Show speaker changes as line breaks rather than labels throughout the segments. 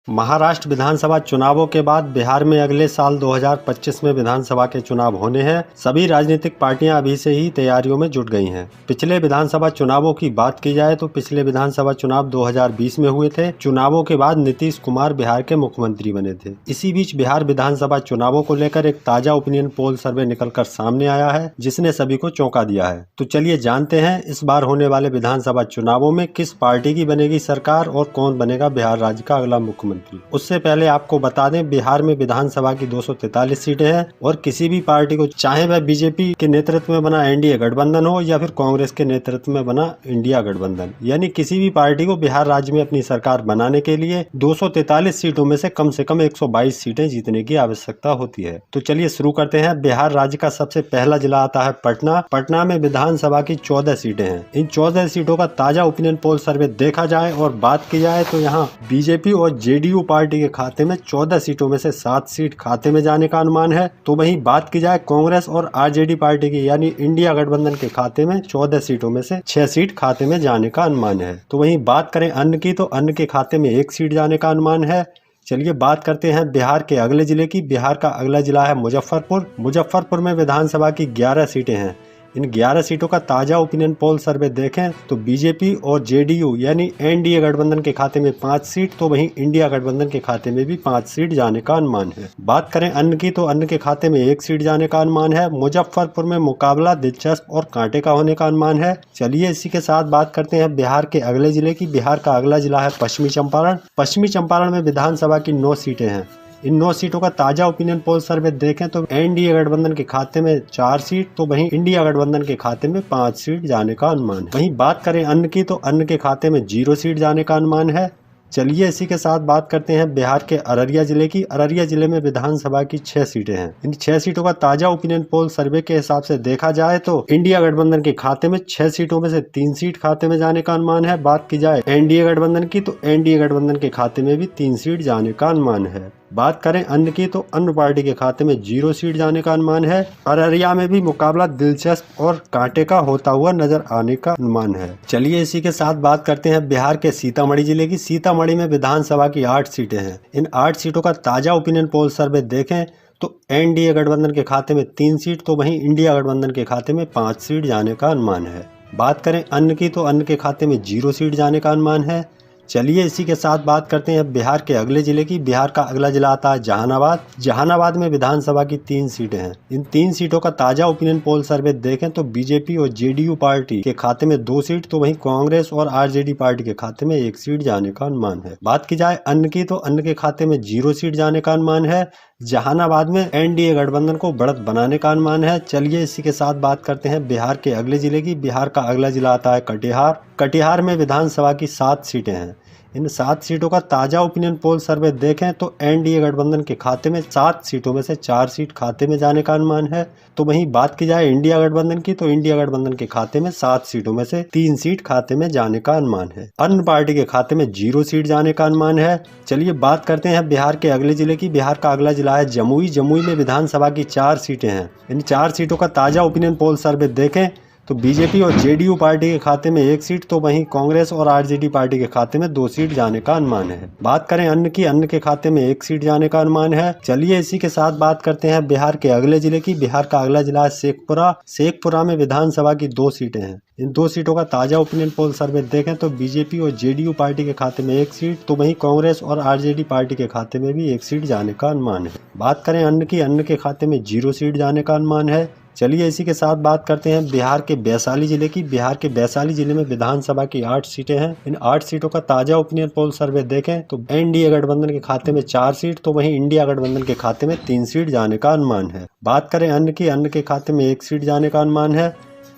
महाराष्ट्र विधानसभा चुनावों के बाद बिहार में अगले साल 2025 में विधानसभा के चुनाव होने हैं। सभी राजनीतिक पार्टियां अभी से ही तैयारियों में जुट गई हैं। पिछले विधानसभा चुनावों की बात की जाए तो पिछले विधानसभा चुनाव 2020 में हुए थे। चुनावों के बाद नीतीश कुमार बिहार के मुख्यमंत्री बने थे। इसी बीच बिहार विधानसभा चुनावों को लेकर एक ताजा ओपिनियन पोल सर्वे निकलकर सामने आया है, जिसने सभी को चौंका दिया है। तो चलिए जानते हैं इस बार होने वाले विधानसभा चुनावों में किस पार्टी की बनेगी सरकार और कौन बनेगा बिहार राज्य का अगला मुख्यमंत्री। उससे पहले आपको बता दें, बिहार में विधानसभा की 243 सीटें हैं और किसी भी पार्टी को, चाहे वह बीजेपी के नेतृत्व में बना एनडीए गठबंधन हो या फिर कांग्रेस के नेतृत्व में बना इंडिया गठबंधन, यानी किसी भी पार्टी को बिहार राज्य में अपनी सरकार बनाने के लिए 243 सीटों में से कम 122 सीटें जीतने की आवश्यकता होती है। तो चलिए शुरू करते हैं। बिहार राज्य का सबसे पहला जिला आता है पटना। पटना में विधानसभा की 14 सीटें हैं। इन 14 सीटों का ताजा ओपिनियन पोल सर्वे देखा जाए और बात की जाए तो यहाँ बीजेपी और जेडीयू पार्टी के खाते में 14 सीटों में से 7 सीट खाते में जाने का अनुमान है। तो वहीं बात की जाए कांग्रेस और आरजेडी पार्टी की, यानी इंडिया गठबंधन के खाते में 14 सीटों में से 6 सीट खाते में जाने का अनुमान है। तो वहीं बात करें अन्य की, तो अन्य के खाते में 1 सीट जाने का अनुमान है। चलिए बात करते हैं बिहार के अगले जिले की। बिहार का अगला जिला है मुजफ्फरपुर। मुजफ्फरपुर में विधानसभा की 11 सीटें हैं। इन 11 सीटों का ताजा ओपिनियन पोल सर्वे देखें तो बीजेपी और जेडीयू यानी एनडीए गठबंधन के खाते में 5 सीट, तो वहीं इंडिया गठबंधन के खाते में भी 5 सीट जाने का अनुमान है। बात करें अन्य की, तो अन्य के खाते में 1 सीट जाने का अनुमान है। मुजफ्फरपुर में मुकाबला दिलचस्प और कांटे का होने का अनुमान है। चलिए इसी के साथ बात करते हैं बिहार के अगले जिले की। बिहार का अगला जिला है पश्चिमी चंपारण। पश्चिमी चंपारण में विधानसभा की 9 सीटें हैं। इन 9 सीटों का ताजा ओपिनियन पोल सर्वे देखें तो एनडीए गठबंधन के खाते में 4 सीट, तो वहीं इंडिया गठबंधन के खाते में 5 सीट जाने का अनुमान है। वहीं बात करें अन्य की, तो अन्य के खाते में 0 सीट जाने का अनुमान है। चलिए इसी के साथ बात करते हैं बिहार के अररिया जिले की। अररिया जिले में विधानसभा की 6 सीटें हैं। इन 6 सीटों का ताजा ओपिनियन पोल सर्वे के हिसाब से देखा जाए तो इंडिया गठबंधन के खाते में 6 सीटों में से 3 सीट खाते में जाने का अनुमान है। बात की जाए एनडीए गठबंधन की, तो एनडीए गठबंधन के खाते में भी 3 सीट जाने का अनुमान है। बात करें अन्य की, तो अन्य पार्टी के खाते में 0 सीट जाने का अनुमान है। अररिया में भी मुकाबला दिलचस्प और कांटे का होता हुआ नजर आने का अनुमान है। चलिए इसी के साथ बात करते हैं बिहार के सीतामढ़ी जिले की। सीतामढ़ी में विधानसभा की 8 सीटें हैं। इन 8 सीटों का ताजा ओपिनियन पोल सर्वे देखें तो एनडीए गठबंधन के खाते में 3 सीट, तो वहीं इंडिया गठबंधन के खाते में 5 सीट जाने का अनुमान है। बात करें अन्य की, तो अन्य के खाते में 0 सीट जाने का अनुमान है। चलिए इसी के साथ बात करते हैं बिहार के अगले जिले की। बिहार का अगला जिला आता है जहानाबाद। जहानाबाद में विधानसभा की 3 सीटें हैं। इन 3 सीटों का ताजा ओपिनियन पोल सर्वे देखें तो बीजेपी और जेडीयू पार्टी के खाते में 2 सीट, तो वहीं कांग्रेस और आरजेडी पार्टी के खाते में 1 सीट जाने का अनुमान है। बात की जाए अन्य की, तो अन्य के खाते में 0 सीट जाने का अनुमान है। जहानाबाद में एनडीए गठबंधन को बढ़त बनाने का अनुमान है। चलिए इसी के साथ बात करते हैं बिहार के अगले जिले की। बिहार का अगला जिला आता है कटिहार। कटिहार में विधानसभा की 7 सीटें हैं। इन 7 सीटों का ताजा ओपिनियन पोल सर्वे देखें तो एनडीए गठबंधन के खाते में 7 सीटों में से 4 सीट खाते में जाने का अनुमान है। तो वहीं बात की जाए इंडिया गठबंधन की, तो इंडिया गठबंधन के खाते में 7 सीटों में से 3 सीट खाते में जाने का अनुमान है। अन्य पार्टी के खाते में 0 सीट जाने का अनुमान है। चलिए बात करते हैं बिहार के अगले जिले की। बिहार का अगला जिला है जमुई। जमुई में विधानसभा की 4 सीटें हैं। इन 4 सीटों का ताजा ओपिनियन पोल सर्वे देखें तो बीजेपी और जेडीयू पार्टी के खाते में 1 सीट, तो वहीं कांग्रेस और आरजेडी पार्टी के खाते में 2 सीट जाने का अनुमान है। बात करें अन्य की, अन्य के खाते में 1 सीट जाने का अनुमान है। चलिए इसी के साथ बात करते हैं बिहार के अगले जिले की। बिहार का अगला जिला है शेखपुरा। शेखपुरा में विधानसभा की 2 सीटें हैं। इन 2 सीटों का ताजा ओपिनियन पोल सर्वे देखें तो बीजेपी और जेडीयू पार्टी के खाते में 1 सीट, तो वहीं कांग्रेस और आरजेडी पार्टी के खाते में भी 1 सीट जाने का अनुमान है। बात करें अन्य की, अन्य के खाते में 0 सीट जाने का अनुमान है। चलिए इसी के साथ बात करते हैं बिहार के वैशाली जिले की। बिहार के वैशाली जिले में विधानसभा की 8 सीटें हैं। इन 8 सीटों का ताजा ओपिनियन पोल सर्वे देखें तो एनडीए गठबंधन के खाते में 4 सीट, तो वहीं इंडिया गठबंधन के खाते में 3 सीट जाने का अनुमान है। बात करें अन्य की, अन्य के खाते में 1 सीट जाने का अनुमान है।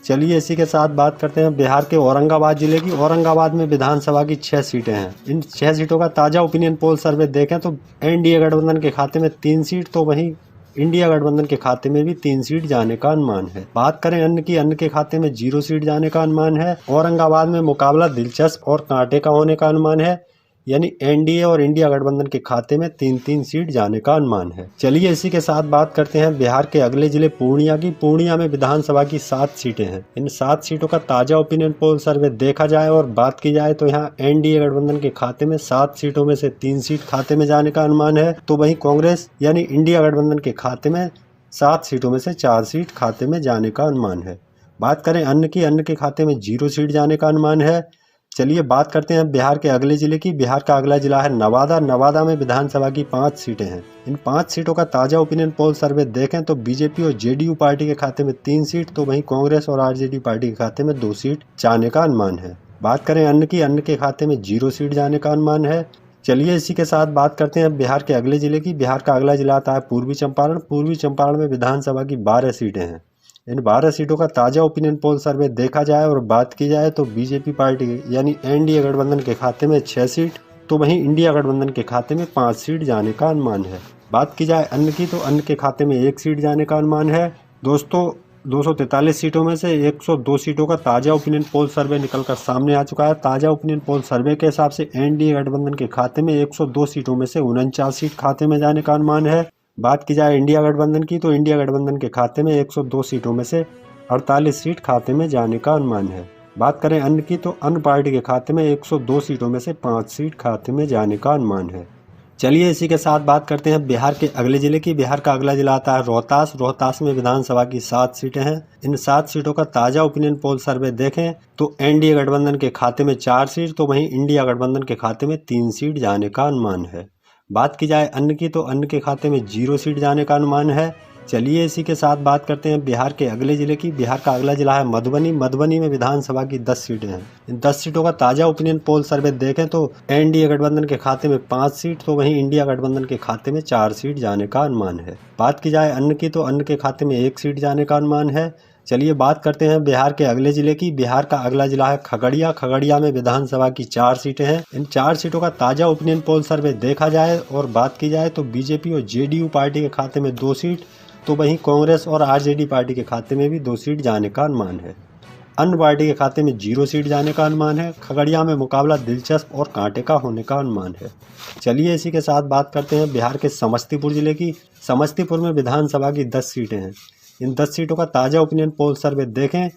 चलिए इसी के साथ बात करते हैं बिहार के औरंगाबाद जिले की। औरंगाबाद में विधानसभा की 6 सीटें हैं। इन 6 सीटों का ताजा ओपिनियन पोल सर्वे देखें तो एनडीए गठबंधन के खाते में 3 सीट, तो वहीं इंडिया गठबंधन के खाते में भी 3 सीट जाने का अनुमान है। बात करें अन्य की, अन्य के खाते में 0 सीट जाने का अनुमान है। औरंगाबाद में मुकाबला दिलचस्प और कांटे का होने का अनुमान है। यानी एनडीए और इंडिया गठबंधन के खाते में 3-3 सीट जाने का अनुमान है। चलिए इसी के साथ बात करते हैं बिहार के अगले जिले पूर्णिया की। पूर्णिया में विधानसभा की 7 सीटें हैं। इन 7 सीटों का ताजा ओपिनियन पोल सर्वे देखा जाए और बात की जाए तो यहाँ एनडीए गठबंधन के खाते में 7 सीटों में से 3 सीट खाते में जाने का अनुमान है, तो वहीं कांग्रेस यानी इंडिया गठबंधन के खाते में 7 सीटों में से 4 सीट खाते में जाने का अनुमान है। बात करें अन्य की, अन्य के खाते में 0 सीट जाने का अनुमान है। चलिए बात करते हैं बिहार के अगले जिले की। बिहार का अगला जिला है नवादा। नवादा में विधानसभा की 5 सीटें हैं। इन 5 सीटों का ताजा ओपिनियन पोल सर्वे देखें तो बीजेपी और जेडीयू पार्टी के खाते में 3 सीट, तो वहीं कांग्रेस और आरजेडी पार्टी के खाते में 2 सीट जाने का अनुमान है। बात करें अन्य की, अन्य के खाते में 0 सीट जाने का अनुमान है। चलिए इसी के साथ बात करते हैं बिहार के अगले जिले की। बिहार का अगला जिला आता है पूर्वी चंपारण। पूर्वी चंपारण में विधानसभा की 12 सीटें हैं। इन 12 सीटों का ताजा ओपिनियन पोल सर्वे देखा जाए और बात की जाए तो बीजेपी पार्टी यानी एनडीए गठबंधन के खाते में 6 सीट, तो वहीं इंडिया गठबंधन के खाते में 5 सीट जाने का अनुमान है। बात की जाए अन्य की, तो अन्य के खाते में 1 सीट जाने का अनुमान है। दोस्तों 243 सीटों में से 102 सीटों का ताजा ओपिनियन पोल सर्वे निकलकर सामने आ चुका है। ताजा ओपिनियन पोल सर्वे के हिसाब से एनडीए गठबंधन के खाते में 102 सीटों में से 49 सीट खाते में जाने का अनुमान है। बात की जाए इंडिया गठबंधन की, तो इंडिया गठबंधन के खाते में 102 सीटों में से 48 सीट खाते में जाने का अनुमान है। बात करें अन्य की, तो अन्य पार्टी के खाते में 102 सीटों में से 5 सीट खाते में जाने का अनुमान है। चलिए इसी के साथ बात करते हैं बिहार के अगले जिले की। बिहार का अगला जिला आता है रोहतास। रोहतास में विधानसभा की 7 सीटें हैं। इन 7 सीटों का ताजा ओपिनियन पोल सर्वे देखें तो एनडीए गठबंधन के खाते में 4 सीट, तो वहीं इंडिया गठबंधन के खाते में 3 सीट जाने का अनुमान है। बात की जाए अन्य की, तो अन्य के खाते में 0 सीट जाने का अनुमान है। चलिए इसी के साथ बात करते हैं बिहार के अगले जिले की। बिहार का अगला जिला है मधुबनी। मधुबनी में विधानसभा की 10 सीटें हैं। इन 10 सीटों का ताजा ओपिनियन पोल सर्वे देखें तो एनडीए गठबंधन के खाते में 5 सीट, तो वहीं इंडिया गठबंधन के खाते में 4 सीट जाने का अनुमान है। बात की जाए अन्य की, तो अन्य के खाते में 1 सीट जाने का अनुमान है। चलिए बात करते हैं बिहार के अगले जिले की। बिहार का अगला जिला है खगड़िया। खगड़िया में विधानसभा की 4 सीटें हैं। इन 4 सीटों का ताजा ओपिनियन पोल सर्वे देखा जाए और बात की जाए तो बीजेपी और जेडीयू पार्टी के खाते में 2 सीट, तो वहीं कांग्रेस और आरजेडी पार्टी के खाते में भी 2 सीट जाने का अनुमान है। अन्य पार्टी के खाते में 0 सीट जाने का अनुमान है। खगड़िया में मुकाबला दिलचस्प और कांटे का होने का अनुमान है। चलिए इसी के साथ बात करते हैं बिहार के समस्तीपुर जिले की। समस्तीपुर में विधानसभा की 10 सीटें हैं। इन 10 सीटों का ताजा ओपिनियन पोल सर्वे देखें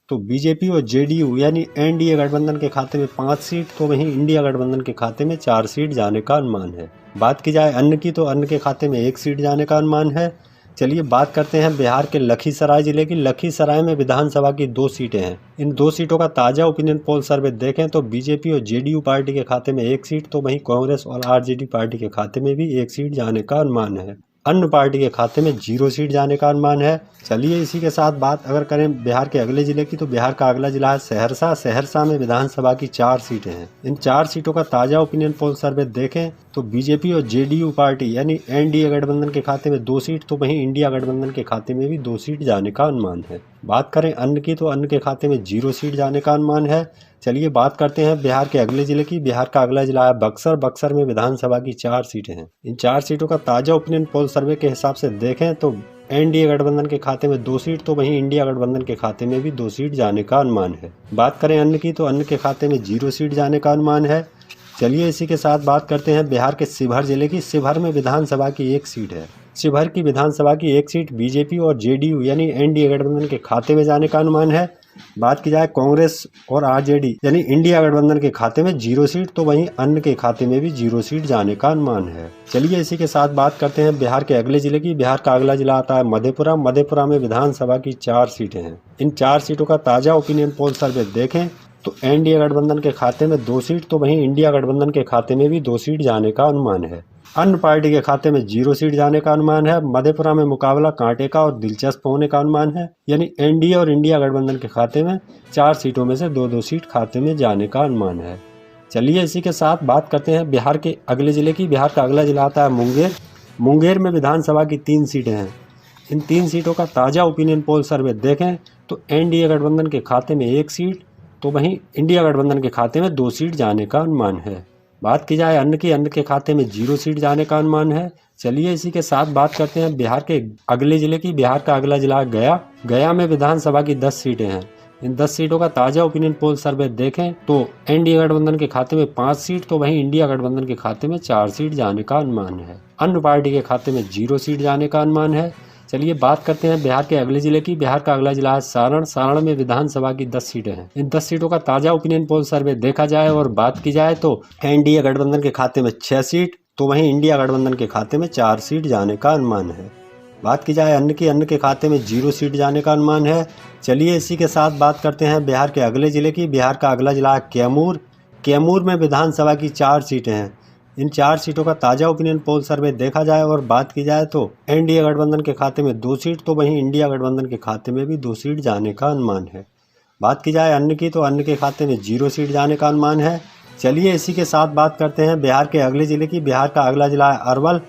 तो बीजेपी और जेडीयू यानी एनडीए गठबंधन के खाते में 5 सीट, तो वहीं इंडिया गठबंधन के खाते में 4 सीट जाने का अनुमान है। बात की जाए अन्य की, तो अन्य के खाते में 1 सीट जाने का अनुमान है। चलिए बात करते हैं बिहार के लखीसराय जिले की। लखीसराय में विधानसभा की 2 सीटें हैं। इन 2 सीटों का ताजा ओपिनियन पोल सर्वे देखें तो बीजेपी और जेडीयू पार्टी के खाते में 1 सीट, तो वहीं कांग्रेस और आरजेडी पार्टी के खाते में भी 1 सीट जाने का अनुमान है। अन्य पार्टी के खाते में 0 सीट जाने का अनुमान है। चलिए इसी के साथ बात अगर करें बिहार के अगले जिले की, तो बिहार का अगला जिला है सहरसा। सहरसा में विधानसभा की 4 सीटें हैं। इन 4 सीटों का ताजा ओपिनियन पोल सर्वे देखें तो बीजेपी और जेडीयू पार्टी यानी एनडीए गठबंधन के खाते में 2 सीट, तो वहीं इंडिया गठबंधन के खाते में भी 2 सीट जाने का अनुमान है। बात करें अन्य की, तो अन्य के खाते में 0 सीट जाने का अनुमान है। चलिए बात करते हैं बिहार के अगले जिले की। बिहार का अगला जिला है बक्सर। बक्सर में विधानसभा की 4 सीटें हैं। इन 4 सीटों का ताजा ओपिनियन पोल सर्वे के हिसाब से देखें तो एनडीए गठबंधन के खाते में 2 सीट, तो वहीं इंडिया गठबंधन के खाते में भी 2 सीट जाने का अनुमान है। बात करें अन्य की, तो अन्य के खाते में 0 सीट जाने का अनुमान है। चलिए इसी के साथ बात करते हैं बिहार के शिवहर जिले की। शिवहर में विधानसभा की 1 सीट है। शिवहर की विधानसभा की 1 सीट बीजेपी और जेडीयू यानी एनडीए गठबंधन के खाते में जाने का अनुमान है। बात की जाए कांग्रेस और आरजेडी यानी इंडिया गठबंधन के खाते में 0 सीट, तो वहीं अन्य के खाते में भी 0 सीट जाने का अनुमान है। चलिए इसी के साथ बात करते हैं बिहार के अगले जिले की। बिहार का अगला जिला आता है मधेपुरा। मधेपुरा में विधानसभा की 4 सीटें हैं। इन 4 सीटों का ताजा ओपिनियन पोल सर्वे देखें तो एनडीए गठबंधन के खाते में 2 सीट, तो वहीं इंडिया गठबंधन के खाते में भी 2 सीट जाने का अनुमान है। अन्य पार्टी के खाते में 0 सीट जाने का अनुमान है। मधेपुरा में मुकाबला कांटे का और दिलचस्प होने का अनुमान है, यानी एनडीए और इंडिया गठबंधन के खाते में 4 सीटों में से 2-2 सीट खाते में जाने का अनुमान है। चलिए इसी के साथ बात करते हैं बिहार के अगले जिले की। बिहार का अगला जिला आता है मुंगेर। मुंगेर में विधानसभा की 3 सीटें हैं। इन 3 सीटों का ताजा ओपिनियन पोल सर्वे देखें तो एनडीए गठबंधन के खाते में 1 सीट, तो वहीं इंडिया गठबंधन के खाते में 2 सीट जाने का अनुमान है। बात की जाए अन्य की, अन्य के खाते में 0 सीट जाने का अनुमान है। चलिए इसी के साथ बात करते हैं बिहार के अगले जिले की। बिहार का अगला जिला है गया। गया में विधानसभा की 10 सीटें हैं। इन 10 सीटों का ताजा ओपिनियन पोल सर्वे देखें तो एनडीए गठबंधन के खाते में 5 सीट तो वहीं इंडिया गठबंधन के खाते में 4 सीट जाने का अनुमान है। अन्य पार्टी के खाते में 0 सीट जाने का अनुमान है। चलिए बात करते हैं बिहार के अगले जिले की। बिहार का अगला जिला है सारण। सारण में विधानसभा की 10 सीटें हैं। इन 10 सीटों का ताजा ओपिनियन पोल सर्वे देखा जाए और बात की जाए तो एनडीए गठबंधन के खाते में 6 सीट तो वहीं इंडिया गठबंधन के खाते में 4 सीट जाने का अनुमान है। बात की जाए अन्य के खाते में 0 सीट जाने का अनुमान है। चलिए इसी के साथ बात करते हैं बिहार के अगले जिले की। बिहार का अगला जिला है कैमूर। कैमूर में विधानसभा की 4 सीटें हैं। इन 4 सीटों का ताजा ओपिनियन पोल सर्वे देखा जाए और बात की जाए तो एनडीए गठबंधन के खाते में 2 सीट तो वहीं इंडिया गठबंधन के खाते में भी 2 सीट जाने का अनुमान है। बात की जाए अन्य की तो अन्य के खाते में 0 सीट जाने का अनुमान है। चलिए इसी के साथ बात करते हैं बिहार के अगले जिले की। बिहार का अगला जिला है अरवल।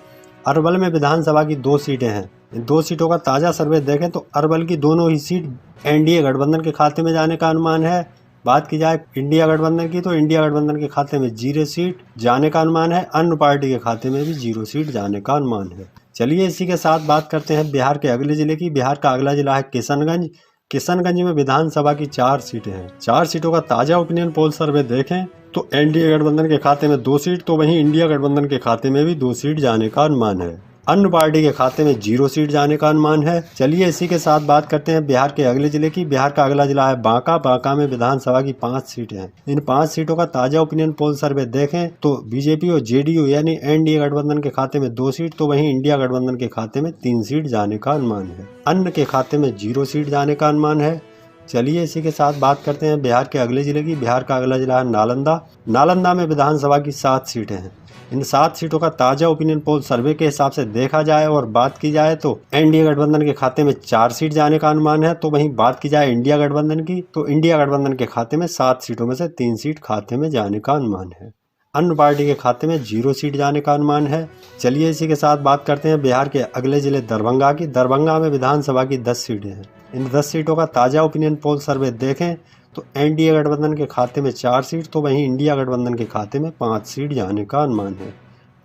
अरवल में विधानसभा की 2 सीटें हैं। इन 2 सीटों का ताजा सर्वे देखें तो अरवल की दोनों ही सीट एनडीए गठबंधन के खाते में जाने का अनुमान है। बात की जाए इंडिया गठबंधन की तो इंडिया गठबंधन के खाते में 0 सीट जाने का अनुमान है। अन्य पार्टी के खाते में भी 0 सीट जाने का अनुमान है। चलिए इसी के साथ बात करते हैं बिहार के अगले जिले की। बिहार का अगला जिला है किशनगंज। किशनगंज में विधानसभा की 4 सीटें हैं। 4 सीटों का ताजा ओपिनियन पोल सर्वे देखें तो एनडीए गठबंधन के खाते में 2 सीट तो वहीं इंडिया गठबंधन के खाते में भी 2 सीट जाने का अनुमान है। अन्य पार्टी के खाते में 0 सीट जाने का अनुमान है। चलिए इसी के साथ बात करते हैं बिहार के अगले जिले की। बिहार का अगला जिला है बांका। बांका में विधानसभा की 5 सीटें हैं। इन 5 सीटों का ताजा ओपिनियन पोल सर्वे देखें तो बीजेपी और जेडीयू यानी एनडीए गठबंधन के खाते में 2 सीट तो वहीं इंडिया गठबंधन के खाते में 3 सीट जाने का अनुमान है। अन्य के खाते में 0 सीट जाने का अनुमान है। चलिए इसी के साथ बात करते हैं बिहार के अगले जिले की। बिहार का अगला जिला है नालंदा। नालंदा में विधानसभा की 7 सीटें हैं। इन 7 सीटों का ताजा ओपिनियन पोल सर्वे के हिसाब से देखा जाए और बात की जाए तो एनडीए गठबंधन के खाते में 4 सीट जाने का अनुमान है। तो वहीं बात की जाए इंडिया गठबंधन की तो इंडिया गठबंधन के खाते में 7 सीटों में से 3 सीट खाते में जाने का अनुमान है। अन्य पार्टी के खाते में 0 सीट जाने का अनुमान है। चलिए इसी के साथ बात करते हैं बिहार के अगले जिले दरभंगा की। दरभंगा में विधानसभा की 10 सीटें हैं। इन 10 सीटों का ताजा ओपिनियन पोल सर्वे देखें तो एनडीए गठबंधन के खाते में 4 सीट तो वहीं इंडिया गठबंधन के खाते में 5 सीट जाने का अनुमान है।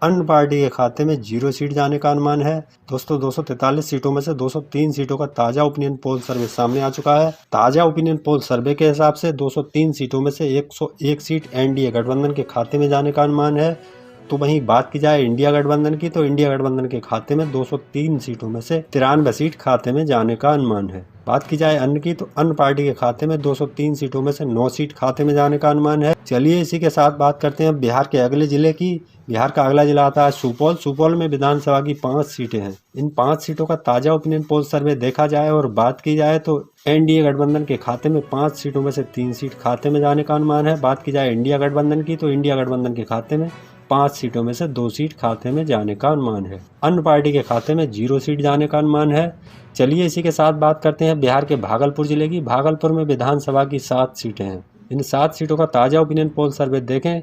अन्य पार्टी के खाते में 0 सीट जाने का अनुमान है। दोस्तों 243 सीटों में से 203 सीटों का ताजा ओपिनियन पोल सर्वे सामने आ चुका है। ताजा ओपिनियन पोल सर्वे के हिसाब से 203 सीटों में से 101 सीट एनडीए गठबंधन के खाते में जाने का अनुमान है। तो वहीं बात की जाए इंडिया गठबंधन की तो इंडिया गठबंधन के खाते में 203 सीटों में से 93 सीट खाते में जाने का अनुमान है। बात की जाए अन्य की तो अन्य पार्टी के खाते में 203 सीटों में से 9 सीट खाते में जाने का अनुमान है। चलिए इसी के साथ बात करते हैं बिहार के अगले जिले की। बिहार का अगला जिला आता है सुपौल। सुपौल में विधानसभा की 5 सीटें हैं। इन 5 सीटों का ताजा ओपिनियन पोल सर्वे देखा जाए और बात की जाए तो एनडीए गठबंधन के खाते में 5 सीटों में से 3 सीट खाते में जाने का अनुमान है। बात की जाए इंडिया गठबंधन की तो इंडिया गठबंधन के खाते में 5 सीटों में से 2 सीट खाते में जाने का अनुमान है। अन्य पार्टी के खाते में 0 सीट जाने का अनुमान है। चलिए इसी के साथ बात करते हैं बिहार के भागलपुर जिले की। भागलपुर में विधानसभा की 7 सीटें हैं। इन 7 सीटों का ताजा ओपिनियन पोल सर्वे देखें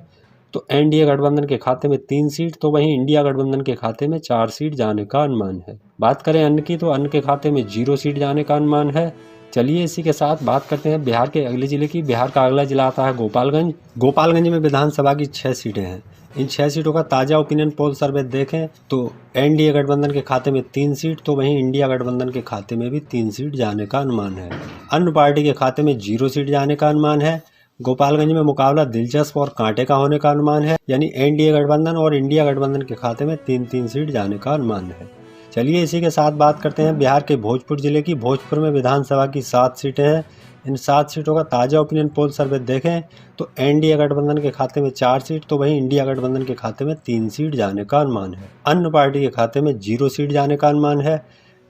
तो एनडीए गठबंधन के खाते में 3 सीट तो वहीं इंडिया गठबंधन के खाते में 4 सीट जाने का अनुमान है। बात करें अन्य की तो अन्य के खाते में 0 सीट जाने का अनुमान है। चलिए इसी के साथ बात करते हैं बिहार के अगले जिले की। बिहार का अगला जिला आता है गोपालगंज। गोपालगंज में विधानसभा की 6 सीटें हैं। इन 6 सीटों का ताजा ओपिनियन पोल सर्वे देखें तो एनडीए गठबंधन के खाते में 3 सीट तो वहीं इंडिया गठबंधन के खाते में भी 3 सीट जाने का अनुमान है। अन्य पार्टी के खाते में 0 सीट जाने का अनुमान है। गोपालगंज में मुकाबला दिलचस्प और कांटे का होने का अनुमान है, यानी एनडीए गठबंधन और इंडिया गठबंधन के खाते में 3-3 सीट जाने का अनुमान है। चलिए इसी के साथ बात करते हैं बिहार के भोजपुर जिले की। भोजपुर में विधानसभा की 7 सीटें हैं। इन 7 सीटों का ताजा ओपिनियन पोल सर्वे देखें तो एनडीए गठबंधन के खाते में 4 सीट तो वहीं इंडिया गठबंधन के खाते में 3 सीट जाने का अनुमान है। अन्य पार्टी के खाते में 0 सीट जाने का अनुमान है।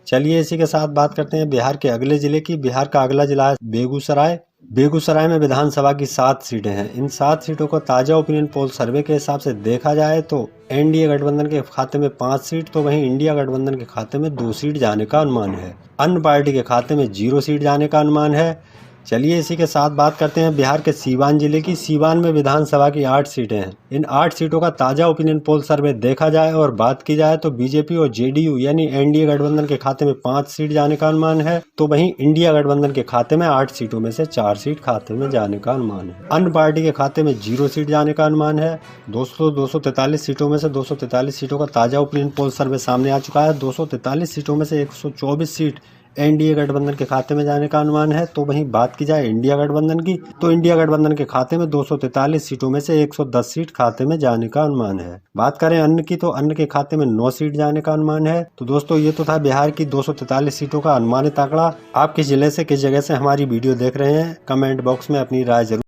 चलिए इसी के साथ बात करते हैं बिहार के अगले जिले की। बिहार का अगला जिला है बेगूसराय। बेगूसराय में विधानसभा की 7 सीटें हैं। इन 7 सीटों को ताजा ओपिनियन पोल सर्वे के हिसाब से देखा जाए तो एनडीए गठबंधन के खाते में 5 सीट तो वहीं इंडिया गठबंधन के खाते में 2 सीट जाने का अनुमान है। अन्य पार्टी के खाते में 0 सीट जाने का अनुमान है। चलिए इसी के साथ बात करते हैं बिहार के सीवान जिले की। सीवान में विधानसभा की 8 सीटें हैं। इन 8 सीटों का ताजा ओपिनियन पोल सर्वे देखा जाए और बात की जाए तो बीजेपी और जेडीयू यानी एनडीए गठबंधन के खाते में 5 सीट जाने का अनुमान है, तो वहीं इंडिया गठबंधन के खाते में 8 सीटों में से 4 सीट खाते में जाने का अनुमान है। अन्य पार्टी के खाते में 0 सीट जाने का अनुमान है। दोस्तों 243 सीटों में से 243 सीटों का ताजा ओपिनियन पोल सर्वे सामने आ चुका है। 243 सीटों में से 124 सीट एनडीए गठबंधन के खाते में जाने का अनुमान है। तो वहीं बात की जाए इंडिया गठबंधन की, तो इंडिया गठबंधन के खाते में 243 सीटों में से 110 सीट खाते में जाने का अनुमान है। बात करें अन्य की, तो अन्य के खाते में 9 सीट जाने का अनुमान है। तो दोस्तों ये तो था बिहार की 243 सीटों का अनुमानित आंकड़ा। आप किस जिले से, किस जगह से हमारी वीडियो देख रहे हैं, कमेंट बॉक्स में अपनी राय जरूर